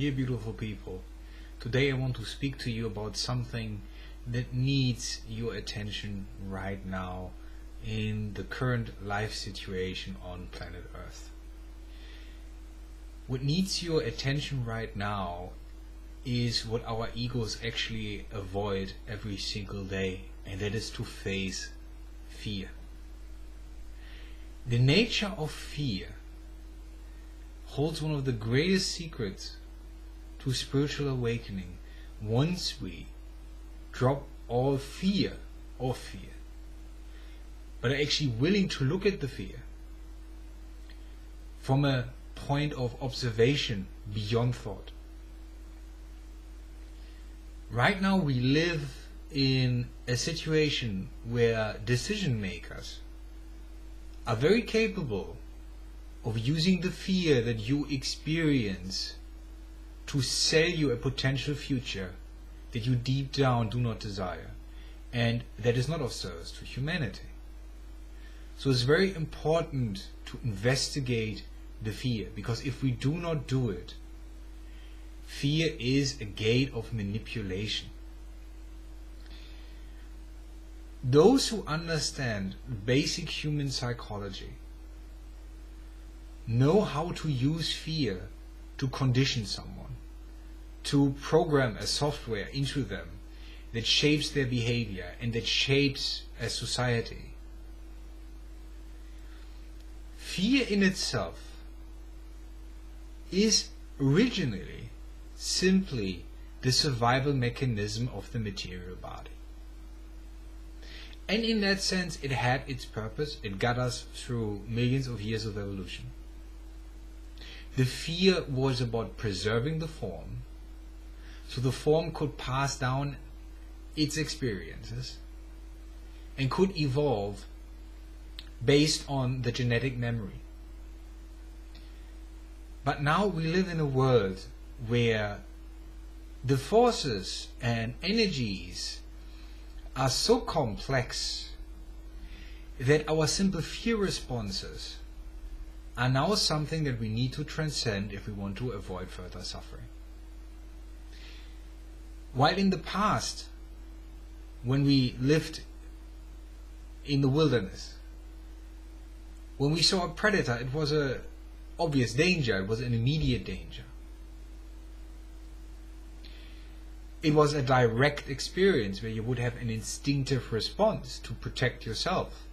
Dear beautiful people, today I want to speak to you about something that needs your attention right now in the current life situation on planet Earth. What needs your attention right now is what our egos actually avoid every single day, and that is to face fear. The nature of fear holds one of the greatest secrets to spiritual awakening once we drop all fear of fear, but are actually willing to look at the fear from a point of observation beyond thought. Right now we live in a situation where decision makers are very capable of using the fear that you experience to sell you a potential future that you deep down do not desire and that is not of service to humanity. So it's very important to investigate the fear, because if we do not do it, fear is a gate of manipulation. Those who understand basic human psychology know how to use fear to condition someone, to program a software into them that shapes their behavior and that shapes a society. Fear in itself is originally simply the survival mechanism of the material body. And in that sense it had its purpose. It got us through millions of years of evolution. The fear was about preserving the form, so the form could pass down its experiences and could evolve based on the genetic memory. But now we live in a world where the forces and energies are so complex that our simple fear responses are now something that we need to transcend if we want to avoid further suffering. While in the past, when we lived in the wilderness, when we saw a predator, it was an obvious danger, it was an immediate danger. It was a direct experience where you would have an instinctive response to protect yourself.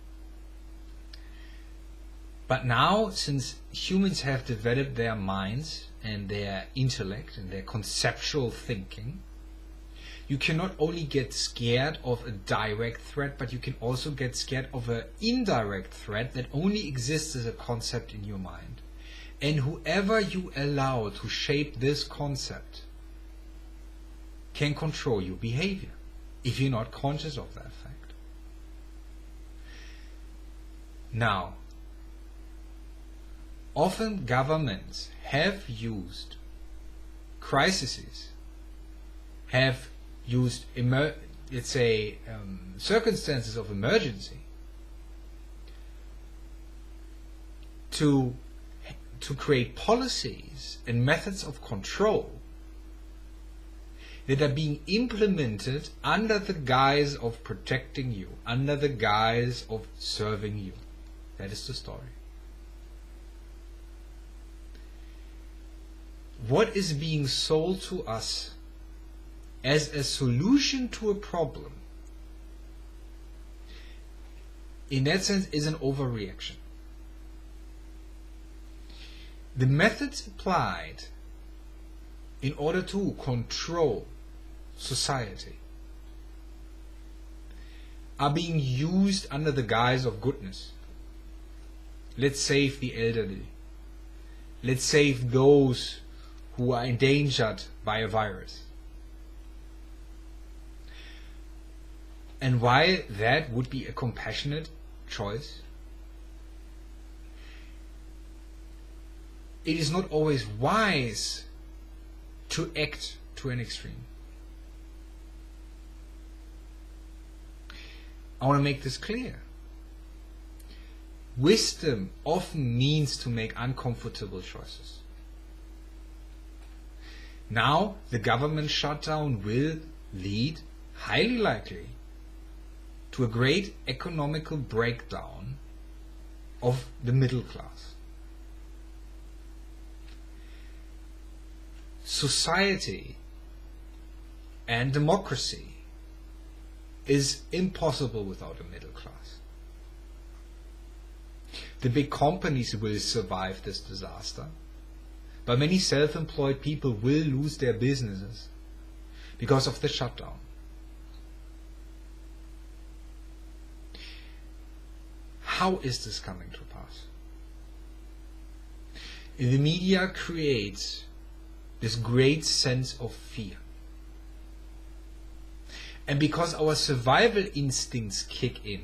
But now, since humans have developed their minds and their intellect and their conceptual thinking, you can not only get scared of a direct threat, but you can also get scared of an indirect threat that only exists as a concept in your mind. And whoever you allow to shape this concept can control your behavior if you're not conscious of that fact. Now, often governments have used crises, have used circumstances of emergency to create policies and methods of control that are being implemented under the guise of protecting you, under the guise of serving you. That is the story. What is being sold to us as a solution to a problem, in that sense, is an overreaction. The methods applied in order to control society are being used under the guise of goodness. Let's save the elderly. Let's save those who are endangered by a virus. And while that would be a compassionate choice, it is not always wise to act to an extreme. I want to make this clear. Wisdom often means to make uncomfortable choices. Now the government shutdown will lead, highly likely, to a great economical breakdown of the middle class. Society and democracy is impossible without a middle class. The big companies will survive this disaster, but many self-employed people will lose their businesses because of the shutdown. How is this coming to pass? The media creates this great sense of fear. And because our survival instincts kick in,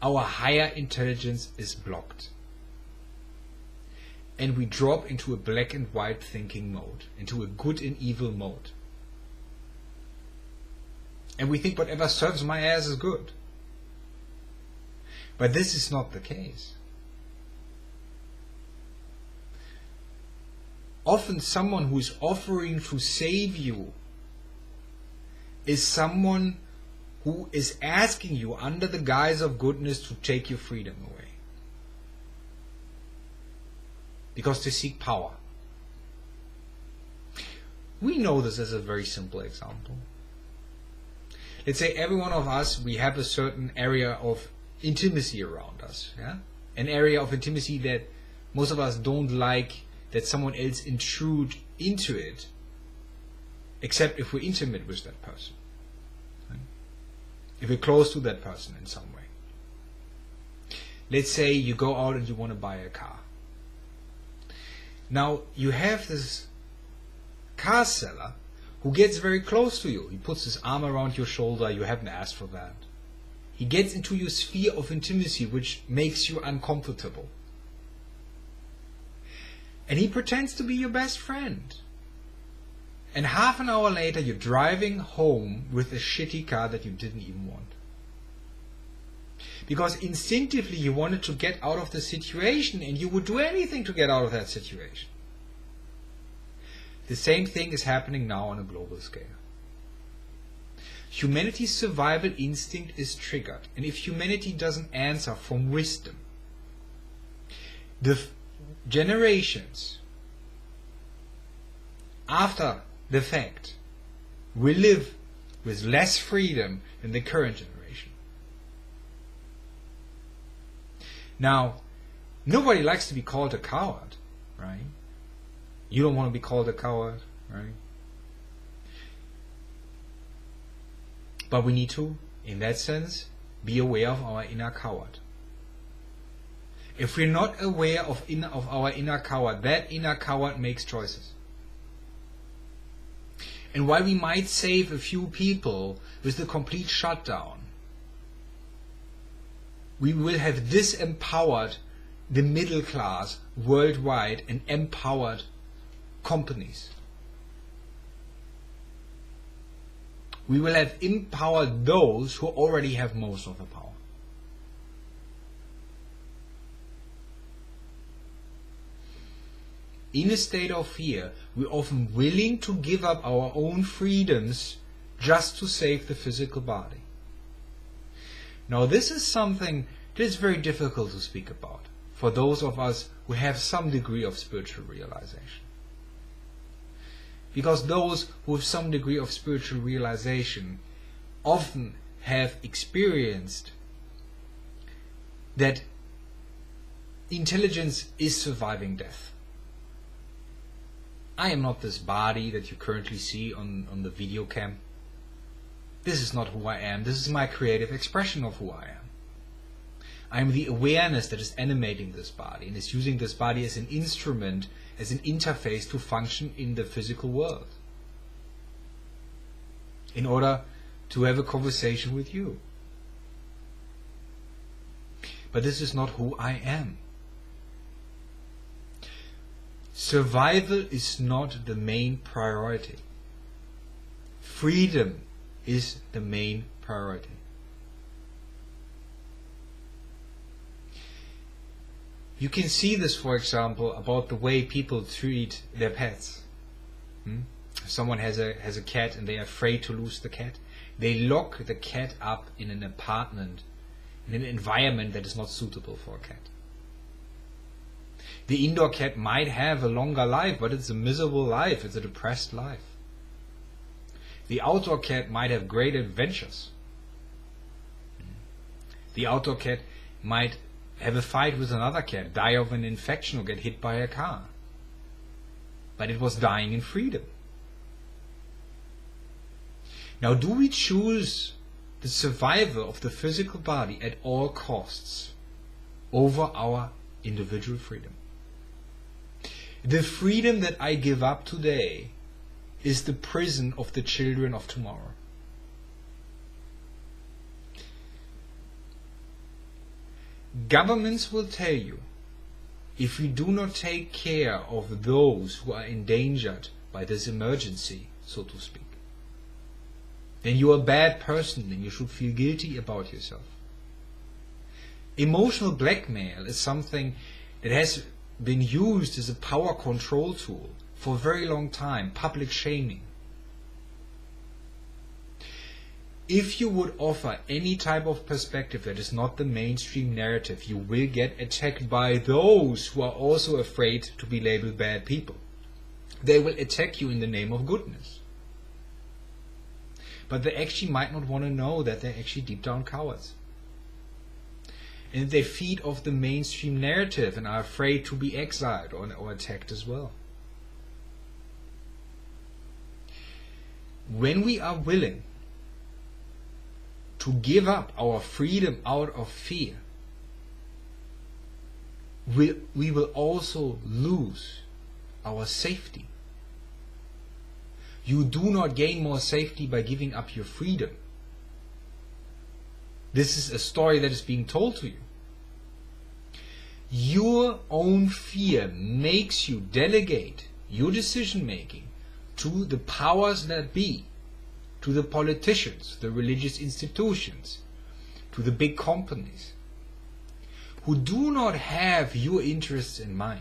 our higher intelligence is blocked. And we drop into a black and white thinking mode, into a good and evil mode. And we think whatever serves my ass is good. But this is not the case. Often someone who is offering to save you is someone who is asking you under the guise of goodness to take your freedom away. Because they seek power. We know this as a very simple example. Let's say every one of us, we have a certain area of intimacy around us. Yeah? An area of intimacy that most of us don't like that someone else intrude into it, except if we're intimate with that person. Right? If we're close to that person in some way. Let's say you go out and you want to buy a car. Now you have this car seller who gets very close to you. He puts his arm around your shoulder. You haven't asked for that. He gets into your sphere of intimacy, which makes you uncomfortable. And he pretends to be your best friend. And half an hour later you're driving home with a shitty car that you didn't even want. Because instinctively you wanted to get out of the situation and you would do anything to get out of that situation. The same thing is happening now on a global scale. Humanity's survival instinct is triggered, and if humanity doesn't answer from wisdom, the generations after the fact will live with less freedom than the current generation. Now, nobody likes to be called a coward, right? You don't want to be called a coward, right? But we need to, in that sense, be aware of our inner coward. If we're not aware of our inner coward, that inner coward makes choices. And while we might save a few people with the complete shutdown, we will have disempowered the middle class worldwide and empowered companies. We will have empowered those who already have most of the power. In a state of fear, we're often willing to give up our own freedoms just to save the physical body. Now this is something that is very difficult to speak about for those of us who have some degree of spiritual realization. Because those who have some degree of spiritual realization often have experienced that intelligence is surviving death. I am not this body that you currently see on the video cam. This is not who I am. This is my creative expression of who I am. I am the awareness that is animating this body and is using this body as an instrument, as an interface to function in the physical world in order to have a conversation with you. But this is not who I am. Survival is not the main priority. Freedom is the main priority. You can see this, for example, about the way people treat their pets. If someone has a cat and they are afraid to lose the cat, they lock the cat up in an apartment, in an environment that is not suitable for a cat. The indoor cat might have a longer life, but it's a miserable life, it's a depressed life. The outdoor cat might have great adventures. The outdoor cat might have a fight with another cat, die of an infection, or get hit by a car. But it was dying in freedom. Now, do we choose the survival of the physical body at all costs over our individual freedom? The freedom that I give up today is the prison of the children of tomorrow. Governments will tell you, if we do not take care of those who are endangered by this emergency, so to speak, then you are a bad person and you should feel guilty about yourself. Emotional blackmail is something that has been used as a power control tool for a very long time, public shaming. If you would offer any type of perspective that is not the mainstream narrative, you will get attacked by those who are also afraid to be labeled bad people. They will attack you in the name of goodness. But they actually might not want to know that they're actually deep down cowards. And they feed off the mainstream narrative and are afraid to be exiled or attacked as well. When we are willing to give up our freedom out of fear, we will also lose our safety. You do not gain more safety by giving up your freedom. This is a story that is being told to you. Your own fear makes you delegate your decision making to the powers that be, to the politicians, the religious institutions, to the big companies, who do not have your interests in mind.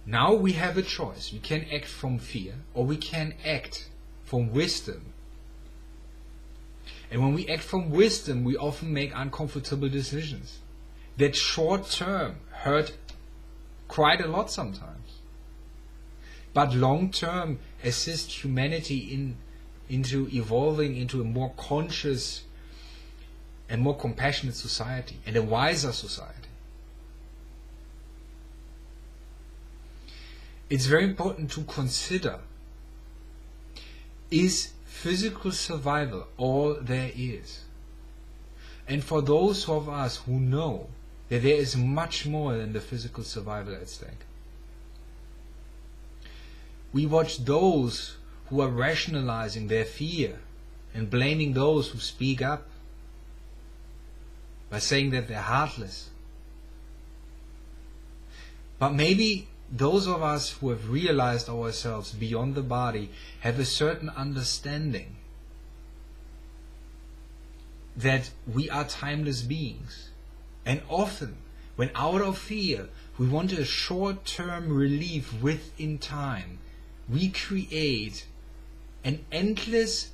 Now we have a choice. We can act from fear, or we can act from wisdom. And when we act from wisdom, we often make uncomfortable decisions that short term hurt quite a lot sometimes, but long term assist humanity into evolving into a more conscious and more compassionate society and a wiser society. It's very important to consider, is physical survival all there is? And for those of us who know that there is much more than the physical survival at stake, we watch those who are rationalizing their fear and blaming those who speak up by saying that they're heartless. But maybe those of us who have realized ourselves beyond the body have a certain understanding that we are timeless beings. And often, when out of fear, we want a short-term relief within time, we create an endless,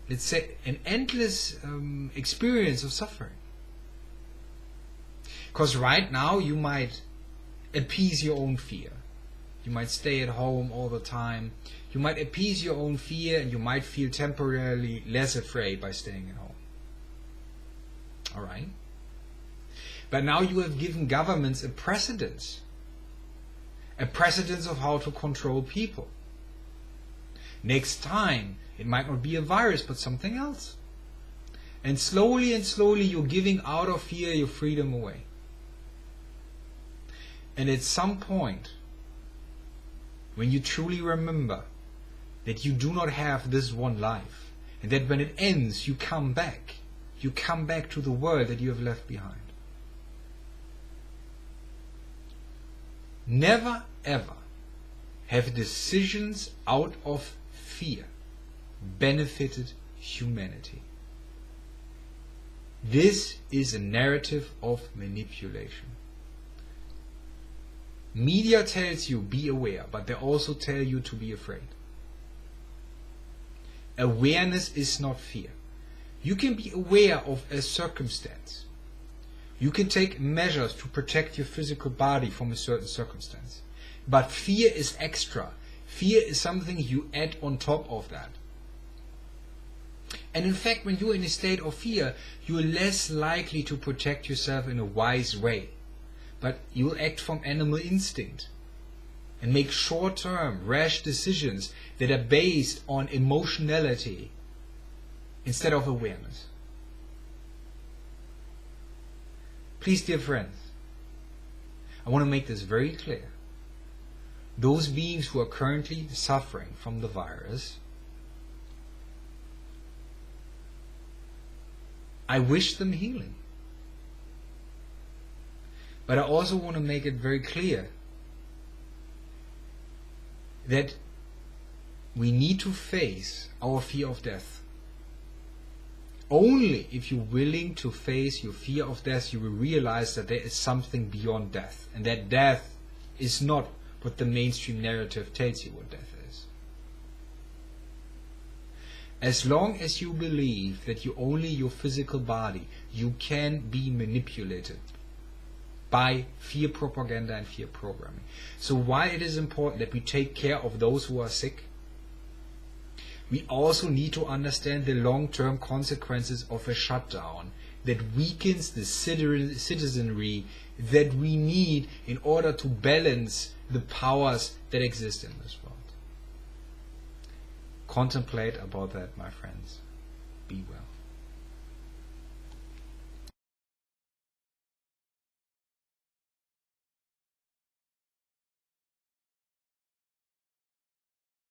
let's say, an endless experience of suffering. Because right now you might appease your own fear. You might stay at home all the time. You might appease your own fear and you might feel temporarily less afraid by staying at home. Alright? But now you have given governments a precedence of how to control people. Next time, it might not be a virus, but something else. And slowly you're giving out of fear your freedom away. And at some point, when you truly remember that you do not have this one life, and that when it ends, you come back to the world that you have left behind. Never ever have decisions out of fear benefited humanity. This is a narrative of manipulation. Media tells you be aware, but they also tell you to be afraid. Awareness is not fear. You can be aware of a circumstance. You can take measures to protect your physical body from a certain circumstance. But fear is extra. Fear is something you add on top of that. And in fact, when you're in a state of fear, you're less likely to protect yourself in a wise way. But you'll act from animal instinct and make short-term, rash decisions that are based on emotionality instead of awareness. Please, dear friends, I want to make this very clear. Those beings who are currently suffering from the virus, I wish them healing. But I also want to make it very clear that we need to face our fear of death. Only if you're willing to face your fear of death, you will realize that there is something beyond death, and that death is not what the mainstream narrative tells you what death is. As long as you believe that you're only your physical body, you can be manipulated by fear propaganda and fear programming. So while it is important that we take care of those who are sick, we also need to understand the long-term consequences of a shutdown that weakens the citizenry that we need in order to balance the powers that exist in this world. Contemplate about that, my friends. Be well.